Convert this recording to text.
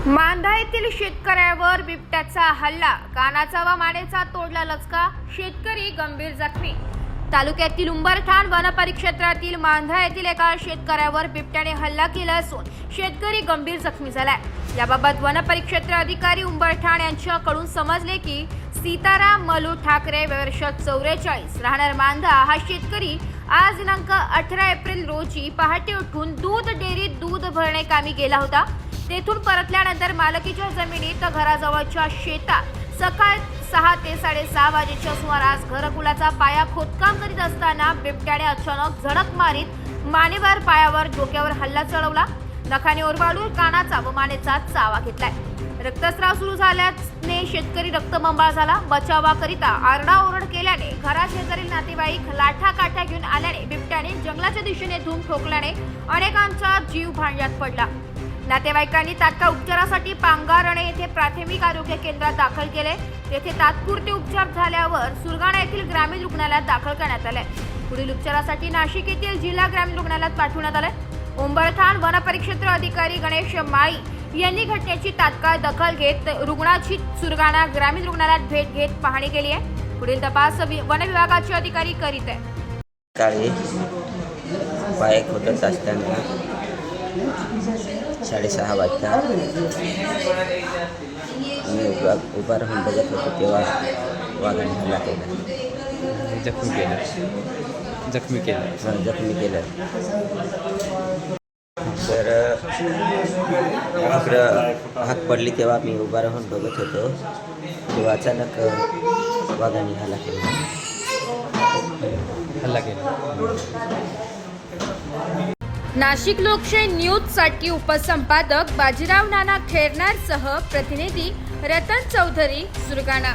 मांधा येथील शेतकऱ्यावर बिबट्याचा हल्ला, कानाचा व मानेचा तोडला लचका, शेतकरी गंभीर जखमी। तालुक्यातील उंबरठाण वनपरिक्षेत्रातील मांधा येथील एका शेतकऱ्यावर बिबट्याने हल्ला केला असून शेतकरी गंभीर जखमी झालाय। याबाबत वनपरिक्षेत्र अधिकारी उंबरठाण यांच्याकडून समजले की सीताराम मलू ठाकरे वर्ष 44 राहणार मांधा हा शेतकरी आज दिनांक 18 एप्रिल रोजी पहाटे उठून दूध डेअरीत दूध भरणे कामी गेला होता। तेथून परतल्यानंतर मालकीच्या जमिनीत घराजवळच्या शेतात सकाळ 6 ते 6:30 वाजेच्या सुमारास घरकुलाचा पाया खोदकाम करीत असताना बिबट्याने अचानक झडप मारीत मानेवर, पायावर, डोक्यावर हल्ला चढवला। नखाने ओरबाडून कानाचा व मानेचा चावा घेतलाय। रक्तस्राव सुरू झाल्याने शेतकरी रक्तबंबाळ झाला। बचावाकरिता आरडाओरड केल्याने घराशेजारील नातेवाईक लाठा काठ्या घेऊन आल्याने बिबट्याने जंगलाच्या दिशेने धूम ठोकल्याने अनेकांचा जीव भांड्यात पडला। नातेवाईकांनी तात्काळ उपचारासाठी पांगारणे येथे प्राथमिक आरोग्य केंद्रात दाखल केले। तेथे तात्पुरते उपचार झाल्यावर सुरगाणा येथील ग्रामीण रुग्णालयात दाखल करण्यात आले। पुढील उपचारासाठी नाशिक येथील जिल्हा ग्रामीण रुग्णालयात पाठवण्यात आले। उंबरठाण वनपरिक्षेत्र अधिकारी गणेश माळी यांनी घटनेची तात्काळ दखल घेत रुग्णाची सुरगाणा ग्रामीण रुग्णालयात भेट घेत पाहणी केली आहे। पुढील तपास वन विभागाचे अधिकारी करीत आहे। काळी पाय खोदत असताना 6:30 वाजता मी उभा राहून बघत होतो तेव्हा वाघाने हल्ला केला। जखमी केलं तर इकडं हात पडली तेव्हा मी उभा राहून बघत होतो तेव्हा अचानक वाघाने हल्ला केला। नाशिक लोकशाही न्यूज साठी उपसंपादक बाजीराव नाना खेरनार सह प्रतिनिधी रतन चौधरी, सुरगाणा।